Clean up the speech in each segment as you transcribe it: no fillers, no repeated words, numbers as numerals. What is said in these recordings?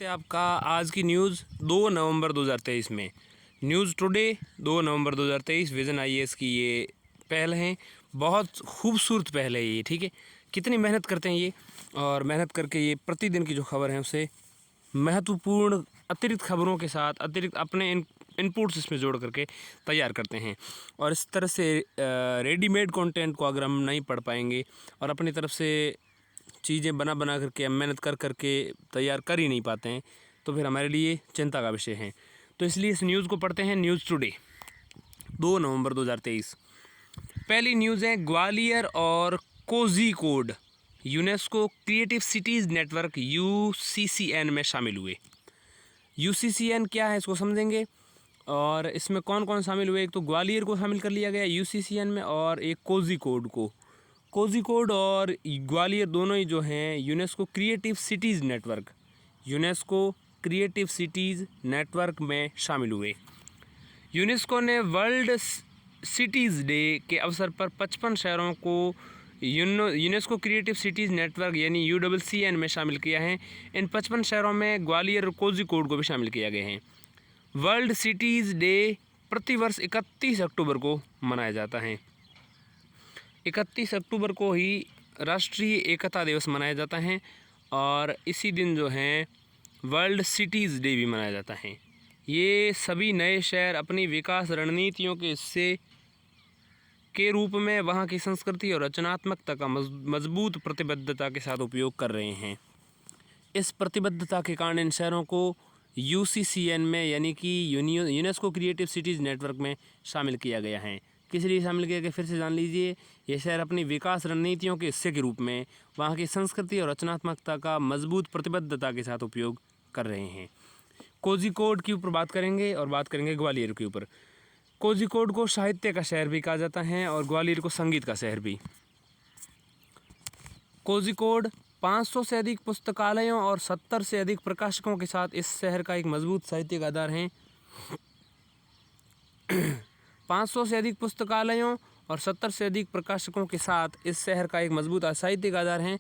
स्वागत है आपका आज की न्यूज़ 2 नवंबर 2023 में। न्यूज़ टुडे 2 नवंबर 2023 विज़न आईएएस की ये पहल है। बहुत खूबसूरत पहल है ये, ठीक है। कितनी मेहनत करते हैं ये, और मेहनत करके ये प्रतिदिन की जो खबर है उसे महत्वपूर्ण अतिरिक्त खबरों के साथ अतिरिक्त अपने इनपुट्स इसमें जोड़ करके तैयार करते हैं। और इस तरह से रेडीमेड कंटेंट को अगर हम नहीं पढ़ पाएंगे और अपनी तरफ से चीज़ें बना करके हम मेहनत कर के तैयार कर ही नहीं पाते हैं, तो फिर हमारे लिए चिंता का विषय है। तो इसलिए इस न्यूज़ को पढ़ते हैं। न्यूज़ टुडे 2 नवंबर 2023। पहली न्यूज़ है, ग्वालियर और Kozhikode UNESCO creative cities network UCCN में शामिल हुए। यूसीसीएन क्या है इसको समझेंगे, और इसमें कौन कौन शामिल हुए। एक तो ग्वालियर को शामिल कर लिया गया यूसीसीएन में, और एक कोझिकोड और ग्वालियर दोनों ही जो हैं यूनेस्को क्रिएटिव सिटीज़ नेटवर्क में शामिल हुए। यूनेस्को ने वर्ल्ड सिटीज़ डे के अवसर पर 55 शहरों को यूनेस्को क्रिएटिव सिटीज़ नेटवर्क यानी यूसीसीएन में शामिल किया है। इन 55 शहरों में ग्वालियर और कोझिकोड को भी शामिल किया गया है। वर्ल्ड सिटीज़ डे प्रतिवर्ष 31 अक्टूबर को मनाया जाता है। 31 अक्टूबर को ही राष्ट्रीय एकता दिवस मनाया जाता है, और इसी दिन जो है वर्ल्ड सिटीज़ डे भी मनाया जाता है। ये सभी नए शहर अपनी विकास रणनीतियों के हिस्से के रूप में वहाँ की संस्कृति और रचनात्मकता का मजबूत प्रतिबद्धता के साथ उपयोग कर रहे हैं। इस प्रतिबद्धता के कारण इन शहरों को यूसीसीएन में यानी कि यूनेस्को क्रिएटिव सिटीज़ नेटवर्क में शामिल किया गया है। किस लिए शामिल किया गया, फिर से जान लीजिए। ये शहर अपनी विकास रणनीतियों के हिस्से के रूप में वहाँ की संस्कृति और रचनात्मकता का मजबूत प्रतिबद्धता के साथ उपयोग कर रहे हैं। कोझिकोड के ऊपर बात करेंगे और बात करेंगे ग्वालियर के ऊपर। कोझिकोड को साहित्य का शहर भी कहा जाता है और ग्वालियर को संगीत का शहर भी। कोझिकोड 500 से अधिक पुस्तकालयों और 70 से अधिक प्रकाशकों के साथ इस शहर का एक मजबूत साहित्यिक आधार है। 500 से अधिक पुस्तकालयों और 70 से अधिक प्रकाशकों के साथ इस शहर का एक मजबूत साहित्यिक आधार है।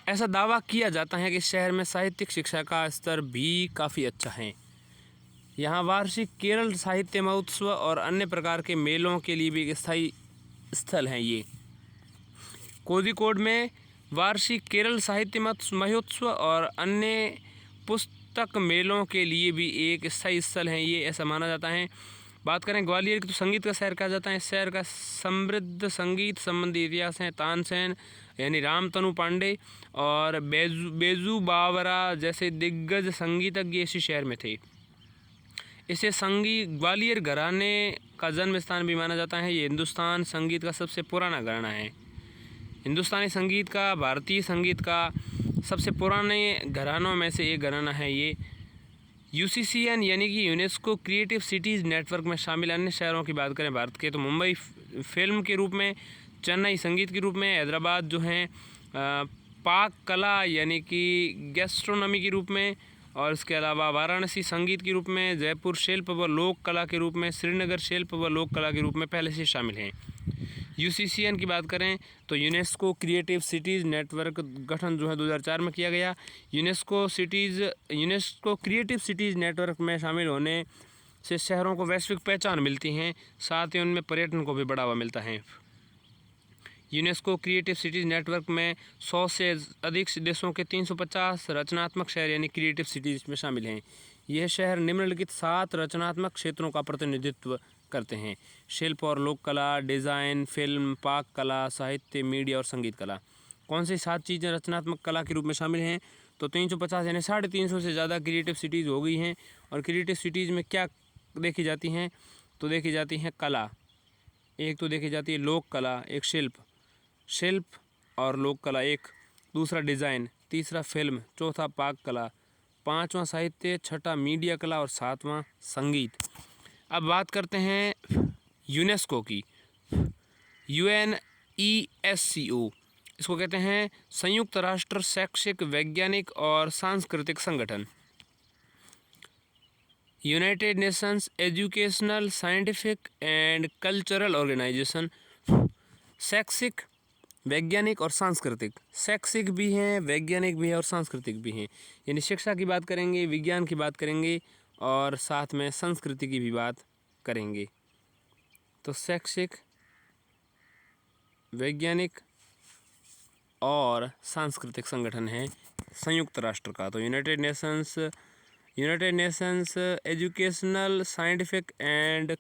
ऐसा दावा किया जाता है कि इस शहर में साहित्यिक शिक्षा का स्तर भी काफ़ी अच्छा है। यहाँ वार्षिक केरल साहित्य महोत्सव और अन्य प्रकार के मेलों के लिए भी एक स्थायी स्थल है। ये कोझिकोड में वार्षिक केरल साहित्य महोत्सव और अन्य पुस्तक मेलों के लिए भी एक स्थायी स्थल है ये, ऐसा माना जाता है। बात करें ग्वालियर की, तो संगीत का शहर कहा जाता है। इस शहर का समृद्ध संगीत संबंधी इतिहास है। तानसेन यानी रामतनु पांडे और बेजू बावरा जैसे दिग्गज संगीतज्ञ इसी शहर में थे। इसे ग्वालियर घराने का जन्म स्थान भी माना जाता है। ये हिंदुस्तान संगीत का सबसे पुराना घराना है। हिंदुस्तानी संगीत का, भारतीय संगीत का सबसे पुराने घरानों में से एक घराना है ये। यूसीसीएन यानी कि यूनेस्को क्रिएटिव सिटीज़ नेटवर्क में शामिल अन्य शहरों की बात करें भारत के, तो मुंबई फिल्म के रूप में, चेन्नई संगीत के रूप में, हैदराबाद जो है पाक कला यानी कि गैस्ट्रोनॉमी के रूप में, और इसके अलावा वाराणसी संगीत के रूप में, जयपुर शिल्प व लोक कला के रूप में, श्रीनगर शिल्प व लोक कला के रूप में पहले से शामिल हैं। यूसीसीएन की बात करें तो यूनेस्को क्रिएटिव सिटीज़ नेटवर्क गठन जो है 2004 में किया गया। यूनेस्को क्रिएटिव सिटीज़ नेटवर्क में शामिल होने से शहरों को वैश्विक पहचान मिलती हैं, साथ ही उनमें पर्यटन को भी बढ़ावा मिलता है। यूनेस्को क्रिएटिव सिटीज़ नेटवर्क में 100 से अधिक देशों के 350 रचनात्मक शहर यानी क्रिएटिव सिटीज़ में शामिल हैं। यह शहर निम्नलिखित 7 रचनात्मक क्षेत्रों का प्रतिनिधित्व करते हैं: शिल्प और लोक कला, डिज़ाइन, फिल्म, पाक कला, साहित्य, मीडिया और संगीत कला। कौन सी 7 चीज़ें रचनात्मक कला के रूप में शामिल हैं? तो 350 यानी 350 से ज़्यादा क्रिएटिव सिटीज़ हो गई हैं। और क्रिएटिव सिटीज़ में क्या देखी जाती हैं? तो देखी जाती हैं कला। एक तो देखी जाती है लोक कला, एक शिल्प और लोक कला एक, दूसरा डिज़ाइन, तीसरा फिल्म, चौथा पाक कला, पाँचवां साहित्य, छठा मीडिया कला और सातवां संगीत। अब बात करते हैं यूनेस्को की। UNESCO इसको कहते हैं संयुक्त राष्ट्र शैक्षिक, वैज्ञानिक और सांस्कृतिक संगठन। United Nations Educational, Scientific and Cultural Organization. शैक्षिक, वैज्ञानिक और सांस्कृतिक। शैक्षिक भी हैं, वैज्ञानिक भी है और सांस्कृतिक भी हैं। यानी शिक्षा की बात करेंगे, विज्ञान की बात करेंगे और साथ में संस्कृति की भी बात करेंगे। तो शैक्षिक, वैज्ञानिक और सांस्कृतिक संगठन है संयुक्त राष्ट्र का। तो United Nations Educational, Scientific and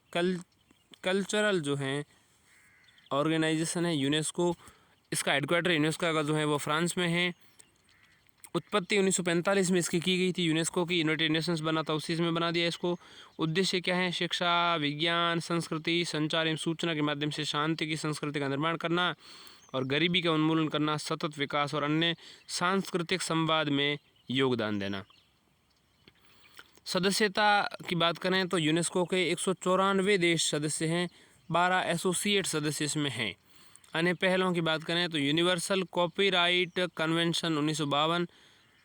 cultural जो हैं ऑर्गेनाइजेशन है यूनेस्को। इसका हेडक्वार्टर यूनेस्को का जो है वो फ्रांस में है। उत्पत्ति 1945 में इसकी की गई थी। यूनेस्को की यूनाइटेड नेशंस बना था, उसी में बना दिया इसको। उद्देश्य क्या है? शिक्षा, विज्ञान, संस्कृति, संचार एवं सूचना के माध्यम से शांति की संस्कृति का निर्माण करना और गरीबी का उन्मूलन करना, सतत विकास और अन्य सांस्कृतिक संवाद में योगदान देना। सदस्यता की बात करें तो यूनेस्को के 194 देश सदस्य हैं, 12 एसोसिएट सदस्य इसमें हैं। अन्य पहलों की बात करें तो universal copyright convention 1952,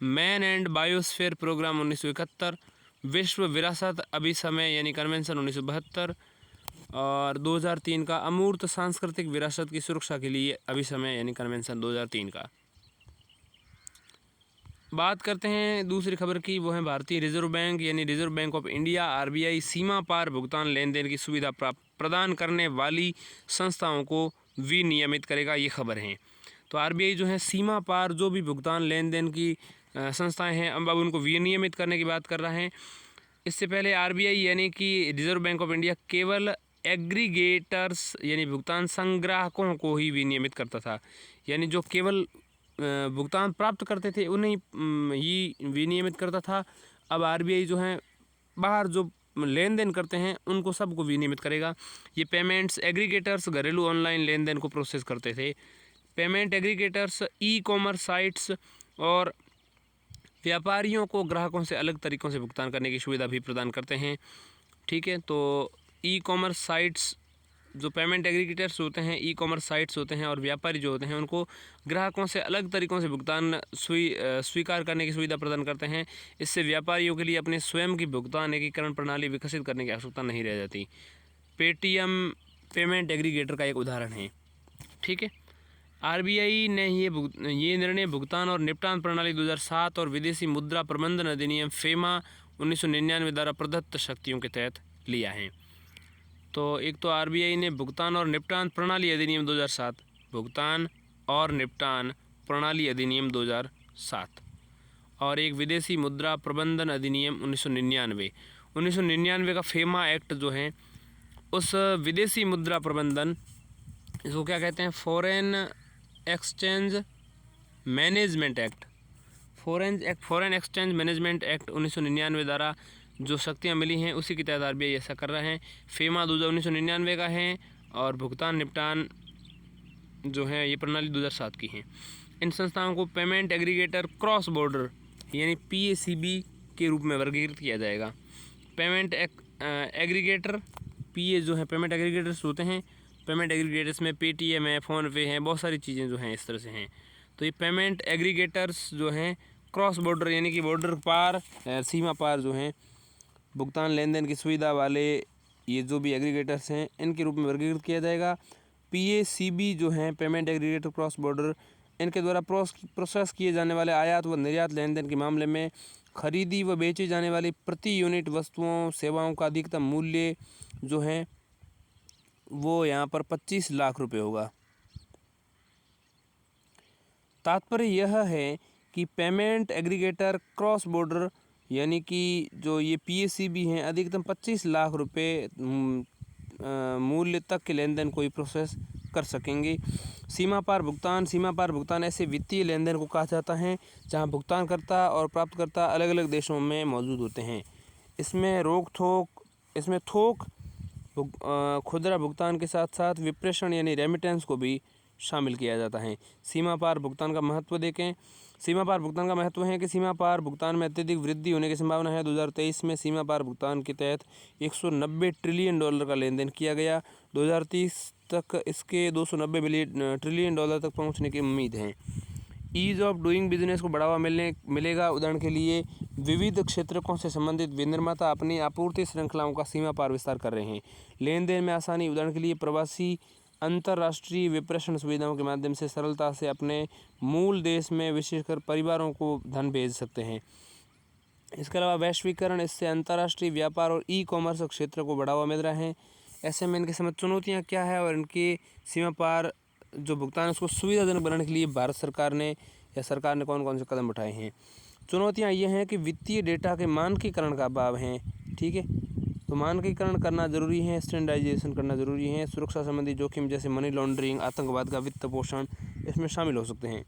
man and biosphere programme 1971, विश्व विरासत अभिसमय यानी कन्वेंशन 1972 और 2003 का अमूर्त सांस्कृतिक विरासत की सुरक्षा के लिए अभिसमय यानी कन्वेंशन 2003 का। बात करते हैं दूसरी खबर की, वो है भारतीय रिजर्व बैंक यानी reserve bank of India RBI सीमा पार भुगतान लेन देन की सुविधा प्रदान करने वाली संस्थाओं को विनियमित करेगा, ये खबर है। तो आरबीआई जो है सीमा पार जो भी भुगतान लेन देन की संस्थाएं हैं अब उनको विनियमित करने की बात कर रहा है। इससे पहले आरबीआई यानी कि रिजर्व बैंक ऑफ इंडिया केवल एग्रीगेटर्स यानी भुगतान संग्राहकों को ही विनियमित करता था, यानी जो केवल भुगतान प्राप्त करते थे उन्हें ही विनियमित करता था। अब आरबीआई जो है बाहर जो लेन देन करते हैं उनको सबको विनियमित करेगा। ये पेमेंट्स एग्रीगेटर्स घरेलू ऑनलाइन लेन देन को प्रोसेस करते थे। Payment aggregators e commerce sites और व्यापारियों को ग्राहकों से अलग तरीक़ों से भुगतान करने की सुविधा भी प्रदान करते हैं। ठीक है, तो ई कॉमर्स साइट्स जो पेमेंट एग्रीगेटर्स होते हैं, ई कॉमर्स साइट्स होते हैं और व्यापारी जो होते हैं उनको ग्राहकों से अलग तरीक़ों से भुगतान स्वीकार करने की सुविधा प्रदान करते हैं। इससे व्यापारियों के लिए अपने स्वयं की भुगतान एकीकरण प्रणाली विकसित करने की आवश्यकता नहीं रह जाती। पेटीएम पेमेंट एग्रीगेटर का एक उदाहरण है। ठीक है, आरबीआई ने ये निर्णय भुगतान और निपटान प्रणाली 2007 और विदेशी मुद्रा प्रबंधन अधिनियम फेमा 1999 द्वारा प्रदत्त शक्तियों के तहत लिया है। तो एक तो आरबीआई ने भुगतान और निपटान प्रणाली अधिनियम 2007, भुगतान और निपटान प्रणाली अधिनियम 2007 और एक विदेशी मुद्रा प्रबंधन अधिनियम 1999 का फेमा एक्ट जो है उस विदेशी मुद्रा प्रबंधन, इसको क्या कहते हैं, foreign exchange management act, foreign exchange management act 1999 द्वारा जो शक्तियाँ मिली हैं उसी के तहत आरबीआई ऐसा कर रहा है। फेमा 1999 का है और भुगतान निपटान जो है ये प्रणाली 2007 की है। इन संस्थाओं को पेमेंट एग्रीगेटर क्रॉस बॉर्डर यानी पीएसीबी के रूप में वर्गीकृत किया जाएगा। पेमेंट एग्रीगेटर पीए जो है पेमेंट एग्रीगेटर्स होते हैं। पेमेंट एग्रीगेटर्स में पेटीएम है, फ़ोनपे है, बहुत सारी चीज़ें जो हैं इस तरह से हैं। तो ये पेमेंट एग्रीगेटर्स जो हैं क्रॉस बॉर्डर यानी कि बॉर्डर पार सीमा पार जो हैं भुगतान लेन देन की सुविधा वाले ये जो भी एग्रीगेटर्स हैं इनके रूप में वर्गीकृत किया जाएगा। पीएसीबी जो हैं पेमेंट एग्रीगेटर क्रॉस बॉर्डर, इनके द्वारा प्रोसेस किए जाने वाले आयात व निर्यात लेन देन के मामले में खरीदी व बेची जाने वाली प्रति यूनिट वस्तुओं सेवाओं का अधिकतम मूल्य जो है वो यहाँ पर 25 लाख रुपए होगा। तात्पर्य यह है कि पेमेंट एग्रीगेटर क्रॉस बॉर्डर यानी कि जो ये पीएसीबी हैं अधिकतम 25 लाख रुपए मूल्य तक के लेन देन को ही प्रोसेस कर सकेंगे। सीमा पार भुगतान ऐसे वित्तीय लेन देन को कहा जाता है जहां भुगतानकर्ता और प्राप्तकर्ता अलग अलग देशों में मौजूद होते हैं। इसमें थोक खुदरा भुगतान के साथ साथ विप्रेषण यानी रेमिटेंस को भी शामिल किया जाता है। सीमा पार भुगतान का महत्व देखें। सीमा पार भुगतान का महत्व है कि सीमा पार भुगतान में अत्यधिक वृद्धि होने की संभावना है। 2023 में सीमा पार भुगतान के तहत $190 ट्रिलियन का लेन देन किया गया। 2030 तक इसके $290 ट्रिलियन तक पहुंचने की उम्मीद है। ईज ऑफ डूइंग बिजनेस को बढ़ावा मिलेगा। उदाहरण के लिए विविध क्षेत्रों से संबंधित विनिर्माता अपनी आपूर्ति श्रृंखलाओं का सीमा पार विस्तार कर रहे हैं। लेन देन में आसानी, उदाहरण के लिए प्रवासी अंतर्राष्ट्रीय विप्रेषण सुविधाओं के माध्यम से सरलता से अपने मूल देश में विशेषकर परिवारों को धन भेज सकते हैं। इसके अलावा वैश्वीकरण, इससे अंतर्राष्ट्रीय व्यापार और ई कॉमर्स क्षेत्र को बढ़ावा मिल रहा है। ऐसे में इनके समझ चुनौतियाँ क्या है और इनकी सीमा पार जो भुगतान है उसको सुविधाजनक बनाने के लिए भारत सरकार ने या सरकार ने कौन कौन से कदम उठाए हैं। चुनौतियाँ ये हैं कि वित्तीय डेटा के मानकीकरण का अभाव है। ठीक है, तो मानकीकरण करना जरूरी है, स्टैंडर्डाइजेशन करना जरूरी है। सुरक्षा संबंधी जोखिम जैसे मनी लॉन्ड्रिंग, आतंकवाद का वित्त पोषण इसमें शामिल हो सकते हैं।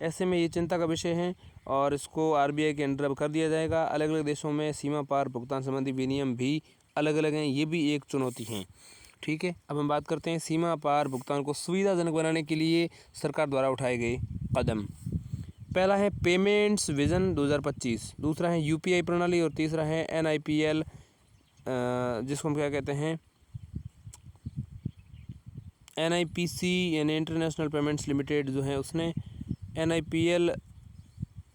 ऐसे में ये चिंता का विषय है और इसको आरबीआई के अंडर अब कर दिया जाएगा। अलग अलग देशों में सीमा पार भुगतान संबंधी विनियम भी अलग अलग हैं, ये भी एक चुनौती है। ठीक है, अब हम बात करते हैं सीमा पार भुगतान को सुविधाजनक बनाने के लिए सरकार द्वारा उठाए गए कदम। पहला है पेमेंट्स विजन 2025, दूसरा है यूपीआई प्रणाली और तीसरा है एनआईपीएल, जिसको हम क्या कहते हैं, एनआईपीसी यानी इंटरनेशनल पेमेंट्स लिमिटेड जो है उसने एनआईपीएल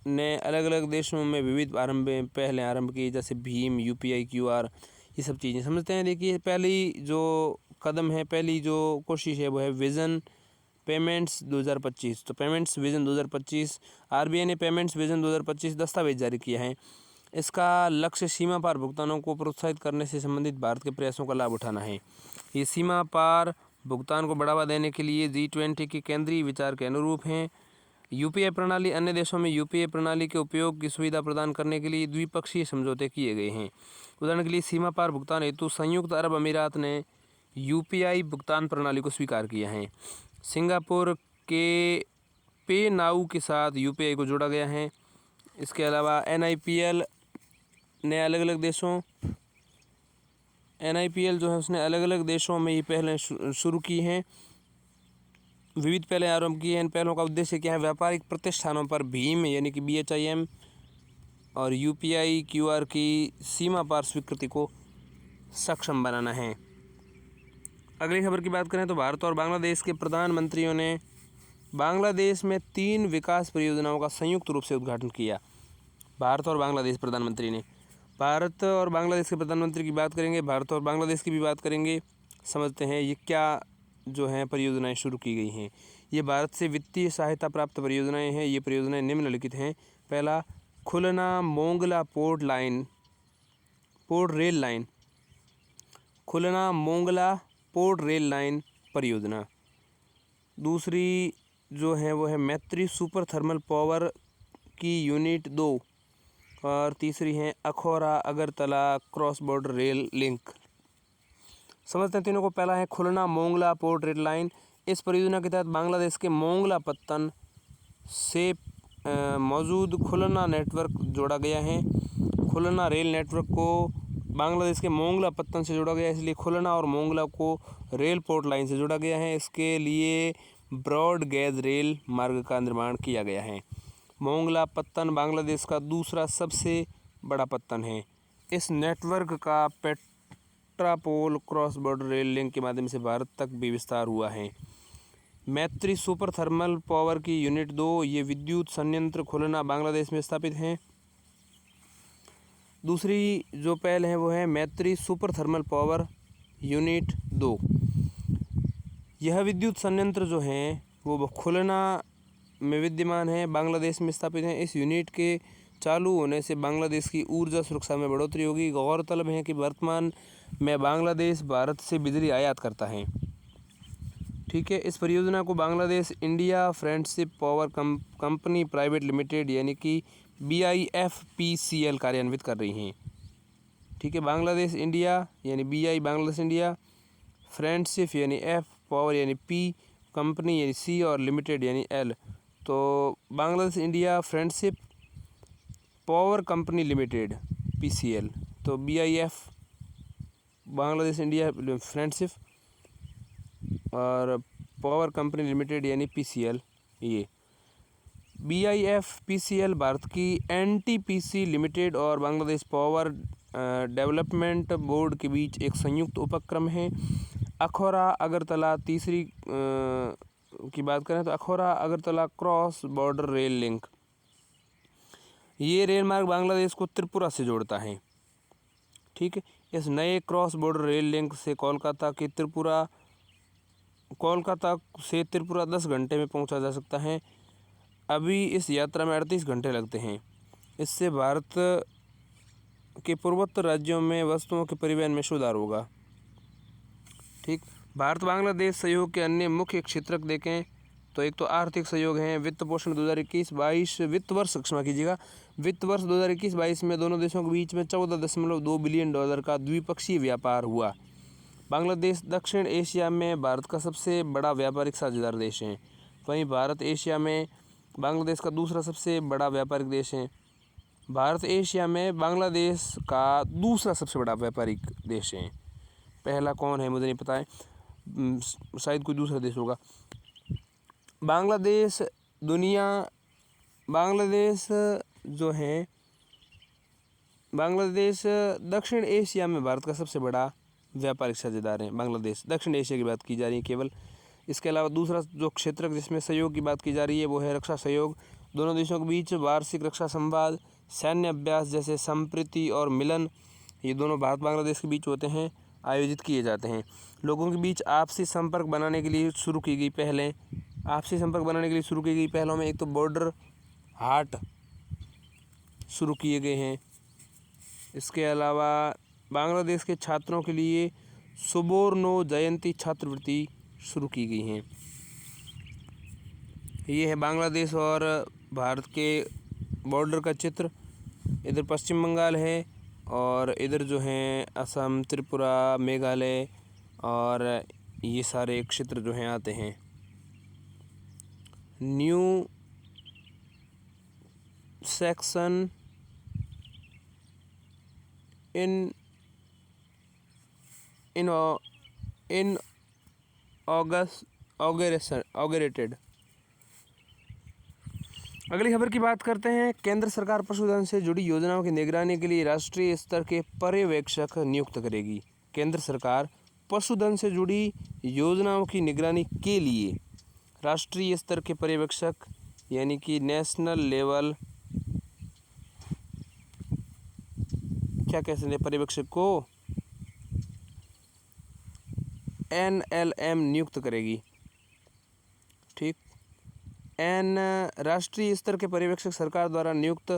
ने अलग अलग देशों में विविध पहले आरंभ की, जैसे भीम, यूपीआई, क्यूआर, ये सब चीज़ें समझते हैं। देखिए पहली जो कदम है, पहली जो कोशिश है वो है विज़न पेमेंट्स 2025। तो पेमेंट्स विजन 2025, आरबीआई ने पेमेंट्स विजन 2025 दस्तावेज जारी किया है। इसका लक्ष्य सीमा पार भुगतानों को प्रोत्साहित करने से संबंधित भारत के प्रयासों का लाभ उठाना है। ये सीमा पार भुगतान को बढ़ावा देने के लिए G20 के केंद्रीय विचार के अनुरूप हैं। यूपीआई प्रणाली, अन्य देशों में यूपीआई प्रणाली के उपयोग की सुविधा प्रदान करने के लिए द्विपक्षीय समझौते किए गए हैं। उदाहरण के लिए सीमा पार भुगतान हेतु संयुक्त अरब अमीरात ने यूपीआई भुगतान प्रणाली को स्वीकार किया है। सिंगापुर के पे नाउ के साथ यूपीआई को जोड़ा गया है। इसके अलावा एनआईपीएल ने अलग अलग देशों एनआईपीएल जो है उसने अलग अलग देशों में ये पहले शुरू की हैं, विविध पहले आरंभ किए हैं। इन पहलों का उद्देश्य क्या है? व्यापारिक प्रतिष्ठानों पर भीम यानी कि BHIM और यूपीआई क्यूआर की सीमा पार स्वीकृति को सक्षम बनाना है। अगली खबर की बात करें तो भारत और बांग्लादेश के प्रधानमंत्रियों ने बांग्लादेश में 3 विकास परियोजनाओं का संयुक्त रूप से उद्घाटन किया। भारत और बांग्लादेश प्रधानमंत्री ने, भारत और बांग्लादेश के प्रधानमंत्री की बात करेंगे, भारत और बांग्लादेश की भी बात करेंगे। समझते हैं ये क्या जो हैं परियोजनाएं शुरू की गई हैं। ये भारत से वित्तीय सहायता प्राप्त परियोजनाएं हैं। ये परियोजनाएं निम्नलिखित हैं। पहला, खुलना मोंगला पोर्ट रेल लाइन, खुलना मोंगला पोर्ट रेल लाइन परियोजना। दूसरी जो है वो है मैत्री सुपर थर्मल पावर की यूनिट 2 और तीसरी है Akhaura Agartala cross border rail link. समझते हैं तीनों को। पहला है खुलना मोंगला पोर्ट रेल लाइन। इस परियोजना के तहत बांग्लादेश के मोंगला पत्तन से मौजूद खुलना नेटवर्क जोड़ा गया है। खुलना रेल नेटवर्क को बांग्लादेश के मोंगला पत्तन से जोड़ा गया है, इसलिए खुलना और मोंगला को रेल पोर्ट लाइन से जोड़ा गया है। इसके लिए ब्रॉड गेज रेल मार्ग का निर्माण किया गया है। मोंगला पत्तन बांग्लादेश का दूसरा सबसे बड़ा पत्तन है। इस नेटवर्क का Petrapole cross border rail link के माध्यम से भारत तक भी विस्तार हुआ है। मैत्री सुपर थर्मल पावर की यूनिट 2, ये विद्युत संयंत्र खुलना बांग्लादेश में स्थापित हैं। दूसरी जो पहल है वो है मैत्री सुपर थर्मल पावर यूनिट 2। यह विद्युत संयंत्र जो हैं वो खुलना में विद्यमान है, बांग्लादेश में स्थापित हैं। इस यूनिट के चालू होने से बांग्लादेश की ऊर्जा सुरक्षा में बढ़ोतरी होगी। गौरतलब है कि वर्तमान में बांग्लादेश भारत से बिजली आयात करता है। ठीक है, इस परियोजना को Bangladesh India friendship power company private limited यानी कि BIFPCL कार्यान्वित कर रही हैं। ठीक है, बांग्लादेश इंडिया यानी BI बांग्लादेश इंडिया, फ्रेंडशिप यानी F, पावर यानी P, कंपनी यानी C और लिमिटेड यानी L। तो Bangladesh India friendship power company limited PCL, तो BIF बांग्लादेश इंडिया फ्रेंडशिप और पावर कंपनी लिमिटेड यानी PCL। ये BIFPCL भारत की NTPC लिमिटेड और बांग्लादेश पावर डेवलपमेंट बोर्ड के बीच एक संयुक्त उपक्रम है। अखौरा अगरतला तीसरी की बात करें तो Akhaura Agartala cross border rail link, ये रेल मार्ग बांग्लादेश को त्रिपुरा से जोड़ता है। ठीक है, इस नए क्रॉस बॉर्डर रेल लिंक से कोलकाता के त्रिपुरा कोलकाता से त्रिपुरा 10 घंटे में पहुंचा जा सकता है। अभी इस यात्रा में 38 घंटे लगते हैं। इससे भारत के पूर्वोत्तर राज्यों में वस्तुओं के परिवहन में सुधार होगा। ठीक। भारत बांग्लादेश सहयोग के अन्य मुख्य क्षेत्रक देखें तो एक तो आर्थिक सहयोग है। वित्त पोषण 2021-22 वित्त वर्ष, क्षमा कीजिएगा, वित्त वर्ष 2021-22 में दोनों देशों के बीच में $14.2 बिलियन का द्विपक्षीय व्यापार हुआ। बांग्लादेश दक्षिण एशिया में भारत का सबसे बड़ा व्यापारिक साझेदार देश है। वहीं भारत एशिया में बांग्लादेश का दूसरा सबसे बड़ा व्यापारिक देश है। भारत एशिया में बांग्लादेश का दूसरा सबसे बड़ा व्यापारिक देश है। पहला कौन है मुझे नहीं पता है, शायद कोई दूसरा देश होगा। बांग्लादेश जो है, बांग्लादेश दक्षिण एशिया में भारत का सबसे बड़ा व्यापारिक साझेदार है। बांग्लादेश दक्षिण एशिया की बात की जा रही है केवल। इसके अलावा दूसरा जो क्षेत्र जिसमें सहयोग की बात की जा रही है वो है रक्षा सहयोग। दोनों देशों के बीच वार्षिक रक्षा संवाद, सैन्य अभ्यास जैसे संप्रीति और मिलन, ये दोनों भारत बांग्लादेश के बीच होते हैं, आयोजित किए जाते हैं। लोगों के बीच आपसी संपर्क बनाने के लिए शुरू की गई पहलों में एक तो बॉर्डर हाट शुरू किए गए हैं। इसके अलावा बांग्लादेश के छात्रों के लिए सुबोर्णो जयंती छात्रवृत्ति शुरू की गई हैं। ये है बांग्लादेश और भारत के बॉर्डर का चित्र। इधर पश्चिम बंगाल है और इधर जो है असम, त्रिपुरा, मेघालय और ये सारे क्षेत्र जो हैं आते हैं। New section inaugurated. अगली खबर की बात करते हैं। केंद्र सरकार पशुधन से जुड़ी योजनाओं की निगरानी के लिए राष्ट्रीय स्तर के पर्यवेक्षक नियुक्त करेगी। केंद्र सरकार पशुधन से जुड़ी योजनाओं की निगरानी के लिए राष्ट्रीय स्तर के पर्यवेक्षक यानी कि नेशनल लेवल, क्या कह सकते हैं, पर्यवेक्षक को NLM नियुक्त करेगी। ठीक। राष्ट्रीय स्तर के पर्यवेक्षक सरकार द्वारा नियुक्त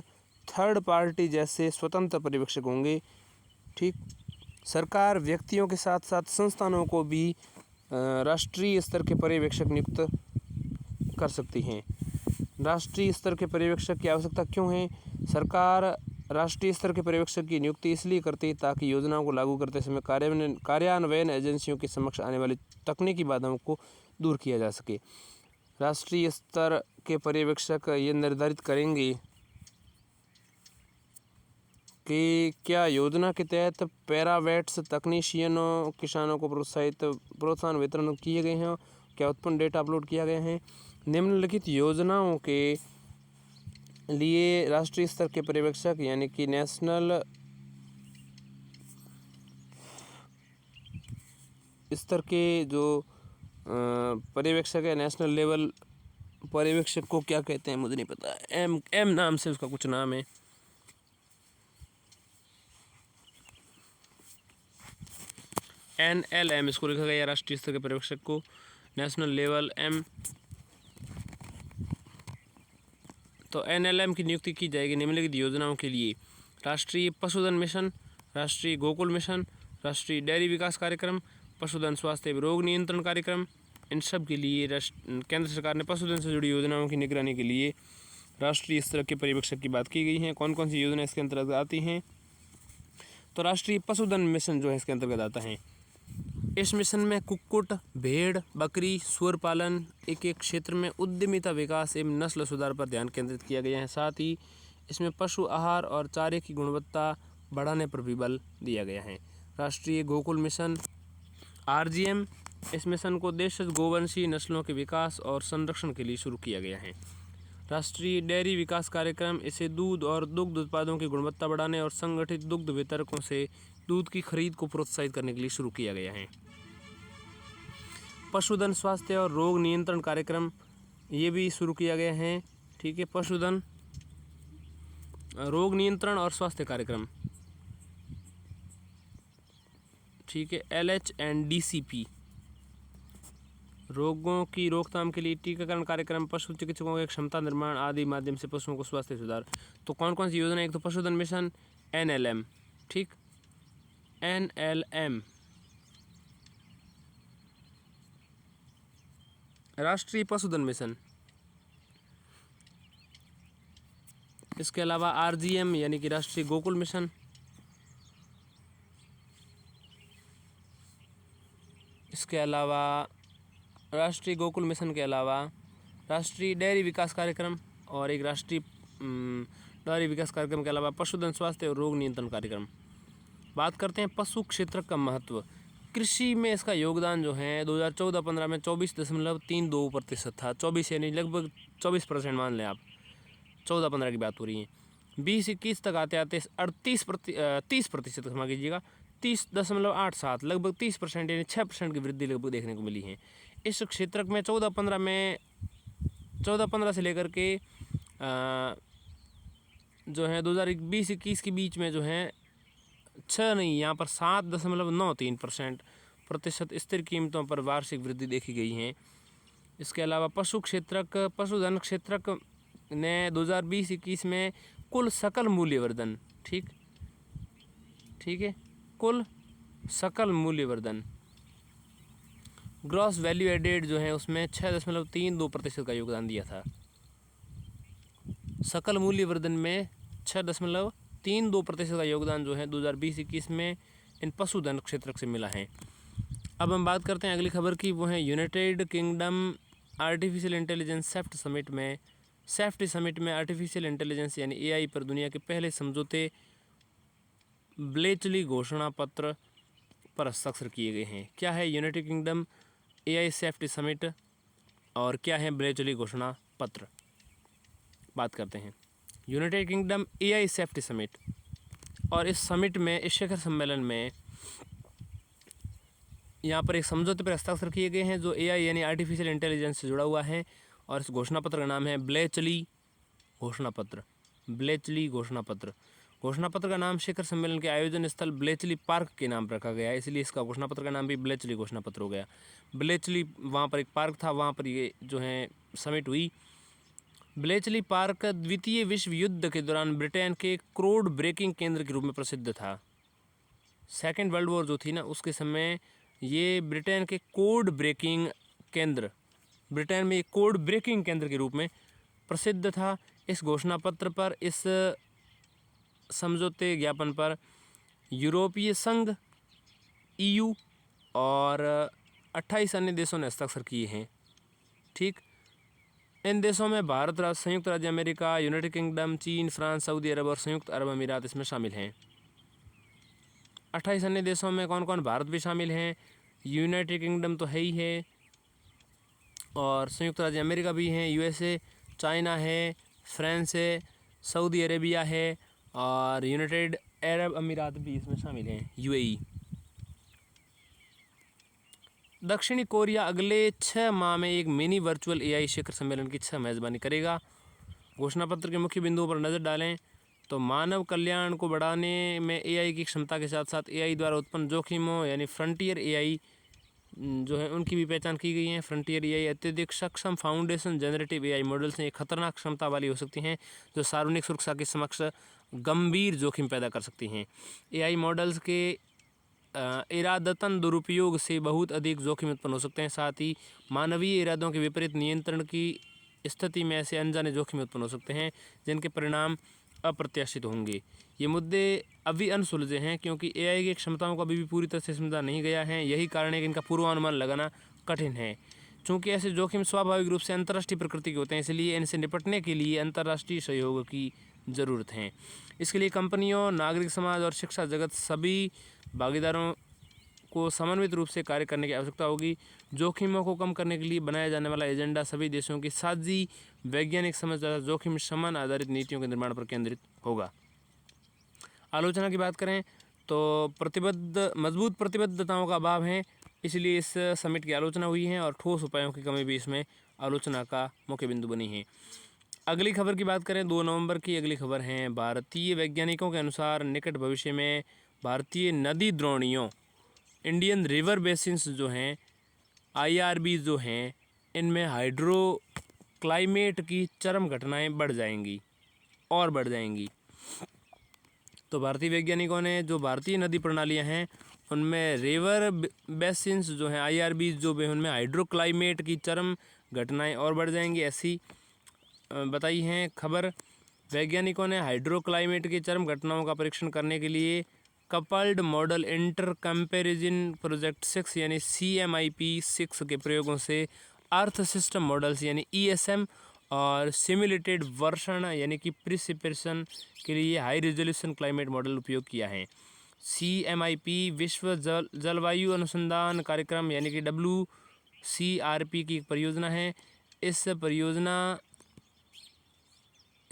थर्ड पार्टी जैसे स्वतंत्र पर्यवेक्षक होंगे। ठीक। सरकार व्यक्तियों के साथ साथ संस्थानों को भी राष्ट्रीय स्तर के पर्यवेक्षक नियुक्त कर सकती हैं। राष्ट्रीय स्तर के पर्यवेक्षक की आवश्यकता क्यों है? सरकार राष्ट्रीय स्तर के पर्यवेक्षक की नियुक्ति इसलिए करती है ताकि योजनाओं को लागू करते समय कार्यान्वयन एजेंसियों के समक्ष आने वाली तकनीकी बाधाओं को दूर किया जा सके। राष्ट्रीय स्तर के पर्यवेक्षक ये निर्धारित करेंगे कि क्या योजना के तहत पैरावेट्स तकनीशियनों किसानों को प्रोत्साहन वितरण किए गए हैं, क्या उत्पन्न डेटा अपलोड किया गया है। निम्नलिखित योजनाओं के लिए राष्ट्रीय स्तर के पर्यवेक्षक यानी कि नेशनल स्तर के जो पर्यवेक्षक है, नेशनल लेवल पर्यवेक्षक को क्या कहते हैं मुझे नहीं पता, एम नाम से उसका कुछ नाम है। NLM इसको लिखा गया राष्ट्रीय स्तर के पर्यवेक्षक को, नेशनल लेवल M। तो NLM की नियुक्ति की जाएगी निम्नलिखित योजनाओं के लिए: राष्ट्रीय पशुधन मिशन, राष्ट्रीय गोकुल मिशन, राष्ट्रीय डेयरी विकास कार्यक्रम, पशुधन स्वास्थ्य एवं रोग नियंत्रण कार्यक्रम। इन सब के लिए केंद्र सरकार ने पशुधन से जुड़ी योजनाओं की निगरानी के लिए राष्ट्रीय स्तर के पर्यवेक्षक की बात की गई है। कौन कौन सी योजना इसके अंतर्गत आती हैं? तो राष्ट्रीय पशुधन मिशन जो है इसके अंतर्गत आता है। इस मिशन में कुक्कुट, भेड़, बकरी, सूअर पालन एक क्षेत्र में उद्यमिता विकास एवं नस्ल सुधार पर ध्यान केंद्रित किया गया है। साथ ही इसमें पशु आहार और चारे की गुणवत्ता बढ़ाने पर भी बल दिया गया है। राष्ट्रीय गोकुल मिशन RGM, इस मिशन को देशज गोवंशीय नस्लों के विकास और संरक्षण के लिए शुरू किया गया है। राष्ट्रीय डेयरी विकास कार्यक्रम, इसे दूध और दुग्ध उत्पादों की गुणवत्ता बढ़ाने और संगठित दुग्ध वितरकों से दूध की खरीद को प्रोत्साहित करने के लिए शुरू किया गया है। पशुधन स्वास्थ्य और रोग नियंत्रण कार्यक्रम ये भी शुरू किया गया है। ठीक है, पशुधन रोग नियंत्रण और स्वास्थ्य कार्यक्रम, ठीक है, LH&DCP रोगों की रोकथाम के लिए टीकाकरण कार्यक्रम, पशु चिकित्सकों के क्षमता निर्माण आदि माध्यम से पशुओं को स्वास्थ्य सुधार। तो कौन कौन सी योजना? एक तो पशुधन मिशन NLM, ठीक, NLM राष्ट्रीय पशुधन मिशन। इसके अलावा RGM यानी कि राष्ट्रीय गोकुल मिशन। इसके अलावा राष्ट्रीय गोकुल मिशन के अलावा राष्ट्रीय डेयरी विकास कार्यक्रम और एक राष्ट्रीय डेयरी विकास कार्यक्रम के अलावा पशुधन स्वास्थ्य और रोग नियंत्रण कार्यक्रम। बात करते हैं पशु क्षेत्र का महत्व। कृषि में इसका योगदान जो है 2014-15 में 24.32% था। 24 यानी लगभग 24% मान लें आप, 14-15 की बात हो रही है। 20-21 तक आते आते 30% क्षमा कीजिएगा, 30.87 लगभग 30% यानी 6% की वृद्धि लगभग देखने को मिली है। इस क्षेत्र में 14-15 से लेकर के जो है 2020-21 के बीच में जो है 7.93% स्थिर कीमतों पर वार्षिक वृद्धि देखी गई है। इसके अलावा पशुधन क्षेत्रक ने 2020-21 में कुल सकल मूल्यवर्धन, ठीक है, कुल सकल मूल्यवर्धन ग्रॉस वैल्यू एडेड जो है उसमें 6.32% का योगदान दिया था। सकल मूल्यवर्धन में 6.32% का योगदान जो है 2020-21 में इन पशुधन क्षेत्र से मिला है। अब हम बात करते हैं अगली खबर की, वो है United kingdom artificial intelligence safety summit में आर्टिफिशियल इंटेलिजेंस यानी AI पर दुनिया के पहले समझौते ब्लेचली घोषणा पत्र पर हस्ताक्षर किए गए हैं। क्या है United kingdom AI safety summit और क्या है ब्लेचली घोषणा पत्र? बात करते हैं United kingdom AI safety summit. और इस समिट में, इस शिखर सम्मेलन में यहाँ पर एक समझौते पर हस्ताक्षर किए गए हैं जो AI यानी आर्टिफिशियल इंटेलिजेंस से जुड़ा हुआ है। और इस घोषणा पत्र का नाम है ब्लेचली घोषणा पत्र। ब्लेचली घोषणा पत्र। घोषणा पत्र का नाम शिखर सम्मेलन के आयोजन स्थल ब्लेचली पार्क के नाम पर रखा गया है, इसलिए इसका घोषणा पत्र का नाम भी ब्लेचली घोषणा पत्र हो गया। ब्लेचली, वहाँ पर एक पार्क था, वहाँ पर ये जो है समिट हुई। ब्लेचली पार्क द्वितीय विश्व युद्ध के दौरान ब्रिटेन के कोड ब्रेकिंग केंद्र के रूप में प्रसिद्ध था। सेकेंड वर्ल्ड वॉर जो थी ना, उसके समय ये ब्रिटेन के कोड ब्रेकिंग केंद्र, ब्रिटेन में एक कोड ब्रेकिंग केंद्र के रूप में प्रसिद्ध था। इस घोषणा पत्र पर, इस समझौते ज्ञापन पर यूरोपीय संघ EU और 28 अन्य देशों ने हस्ताक्षर किए हैं, ठीक। इन देशों में भारत, संयुक्त राज्य अमेरिका, यूनाइटेड किंगडम, चीन, फ्रांस, सऊदी अरब और संयुक्त अरब अमीरात इसमें शामिल हैं। 28 अन्य देशों में कौन कौन? भारत भी शामिल हैं, यूनाइटेड किंगडम तो है ही है, और संयुक्त राज्य अमेरिका भी हैं, USA, चाइना है, फ्रांस है, सऊदी अरेबिया है और यूनाइटेड अरब अमीरात भी इसमें शामिल हैं, UAE। दक्षिणी कोरिया अगले 6 माह में एक मिनी वर्चुअल AI शिखर सम्मेलन की मेज़बानी करेगा। घोषणा पत्र के मुख्य बिंदुओं पर नज़र डालें तो मानव कल्याण को बढ़ाने में AI की क्षमता के साथ साथ AI द्वारा उत्पन्न जोखिमों यानी फ्रंटियर AI जो है उनकी भी पहचान की गई है। फ्रंटियर AI अत्यधिक सक्षम फाउंडेशन जनरेटिव AI मॉडल्स हैं, खतरनाक क्षमता वाली हो सकती हैं जो सार्वजनिक सुरक्षा के समक्ष गंभीर जोखिम पैदा कर सकती हैं। AI मॉडल्स के इरादतन दुरुपयोग से बहुत अधिक जोखिम उत्पन्न हो सकते हैं। साथ ही मानवीय इरादों के विपरीत नियंत्रण की स्थिति में ऐसे अनजाने जोखिम उत्पन्न हो सकते हैं जिनके परिणाम अप्रत्याशित होंगे। ये मुद्दे अभी अनसुलझे हैं क्योंकि AI की क्षमताओं को अभी भी पूरी तरह से समझा नहीं गया है। यही कारण है कि इनका पूर्वानुमान लगाना कठिन है। चूँकि ऐसे जोखिम स्वाभाविक रूप से अंतर्राष्ट्रीय प्रकृति के होते हैं, इसलिए इनसे निपटने के लिए अंतर्राष्ट्रीय सहयोग की ज़रूरत है। इसके लिए कंपनियों, नागरिक समाज और शिक्षा जगत सभी भागीदारों को समन्वित रूप से कार्य करने की आवश्यकता होगी। जोखिमों को कम करने के लिए बनाया जाने वाला एजेंडा सभी देशों की साझी वैज्ञानिक समझ तथा जोखिम शमन आधारित नीतियों के निर्माण पर केंद्रित होगा। आलोचना की बात करें तो मजबूत प्रतिबद्धताओं का अभाव है, इसलिए इस समिट की आलोचना हुई है और ठोस उपायों की कमी भी इसमें आलोचना का मुख्य बिंदु बनी है। अगली खबर की बात करें 2 नवंबर की अगली खबर है, भारतीय वैज्ञानिकों के अनुसार निकट भविष्य में भारतीय नदी द्रोणियों इंडियन रिवर बेसिन्स जो हैं IRB जो हैं इनमें हाइड्रो क्लाइमेट की चरम घटनाएं बढ़ जाएंगी और बढ़ जाएंगी। तो भारतीय वैज्ञानिकों ने जो भारतीय नदी प्रणालियां हैं उनमें रिवर बेसिन्स जो हैं IRB जो भी उनमें हाइड्रो क्लाइमेट की चरम घटनाएं और बढ़ जाएंगी ऐसी बताई हैं खबर। वैज्ञानिकों ने हाइड्रो क्लाइमेट की चरम घटनाओं का परीक्षण करने के लिए coupled model inter comparison project 6 यानी CMIP 6 के प्रयोगों से अर्थ सिस्टम मॉडल्स यानी ESM और सिमुलेटेड वर्षण यानी कि प्रिसिपिटेशन के लिए हाई रेजोल्यूशन क्लाइमेट मॉडल उपयोग किया है। CMIP विश्व जलवायु अनुसंधान कार्यक्रम यानी कि WCRP की एक परियोजना है।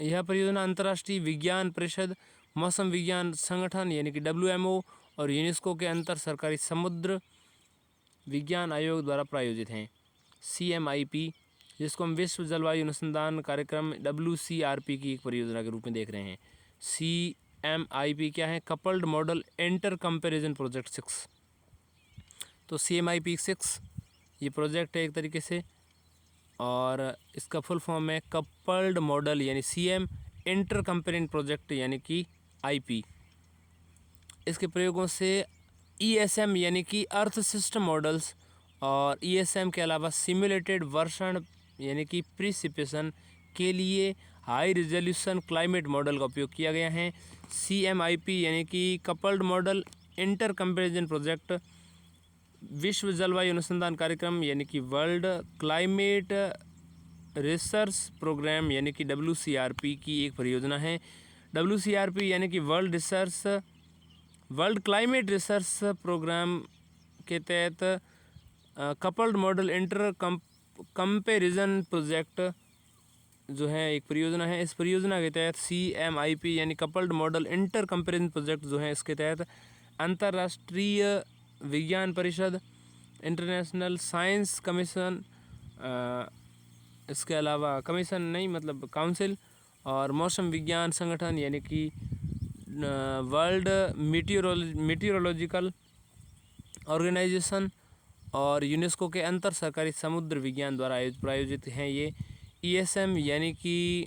यह परियोजना अंतर्राष्ट्रीय विज्ञान परिषद, मौसम विज्ञान संगठन यानी कि WMO और यूनेस्को के अंतर सरकारी समुद्र विज्ञान आयोग द्वारा प्रायोजित हैं। CMIP जिसको हम विश्व जलवायु अनुसंधान कार्यक्रम WCRP की एक परियोजना के रूप में देख रहे हैं। CMIP क्या है? Coupled model inter comparison project 6। तो CMIP 6 ये प्रोजेक्ट है एक तरीके से और इसका फुल फॉर्म है कपल्ड मॉडल यानी CM इंटर कंपेरिजन प्रोजेक्ट यानी कि IP। इसके प्रयोगों से ESM यानी कि अर्थ सिस्टम मॉडल्स और ESM के अलावा सिमुलेटेड वर्षण यानी कि प्रिसिपिटेशन के लिए हाई रिजोल्यूशन क्लाइमेट मॉडल का उपयोग किया गया है। CMIP यानी कि coupled model inter comparison project विश्व जलवायु अनुसंधान कार्यक्रम यानी कि वर्ल्ड क्लाइमेट रिसर्च प्रोग्राम यानी कि WCRP की एक परियोजना है। WCRP यानी कि वर्ल्ड क्लाइमेट रिसर्च प्रोग्राम के तहत coupled model inter comparison project जो है एक परियोजना है। इस परियोजना के तहत CMIP यानी coupled model inter comparison project जो है इसके तहत अंतर्राष्ट्रीय विज्ञान परिषद, इंटरनेशनल साइंस कमीशन, इसके अलावा कमीशन नहीं मतलब काउंसिल और मौसम विज्ञान संगठन यानी कि वर्ल्ड मीटियोरोलॉजिकल ऑर्गेनाइजेशन और यूनेस्को के अंतर सरकारी समुद्र विज्ञान द्वारा प्रायोजित हैं। ये ESM यानी कि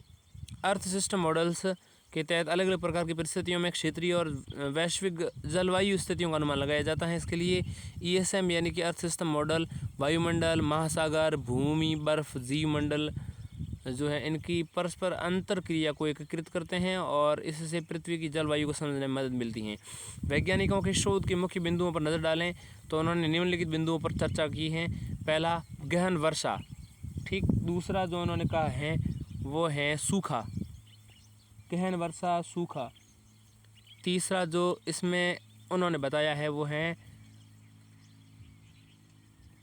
अर्थ सिस्टम मॉडल्स के तहत अलग अलग प्रकार की परिस्थितियों में क्षेत्रीय और वैश्विक जलवायु स्थितियों का अनुमान लगाया जाता है। इसके लिए ESM यानी कि अर्थ सिस्टम मॉडल वायुमंडल, महासागर, भूमि, बर्फ, जीवमंडल जो है इनकी परस्पर अंतर क्रिया को एकीकृत करते हैं और इससे पृथ्वी की जलवायु को समझने में मदद मिलती है। वैज्ञानिकों के शोध के मुख्य बिंदुओं पर नज़र डालें तो उन्होंने निम्नलिखित बिंदुओं पर चर्चा की है। पहला, गहन वर्षा, ठीक। दूसरा जो उन्होंने कहा है वो है सूखा, गहन वर्षा, सूखा। तीसरा जो इसमें उन्होंने बताया है वो है,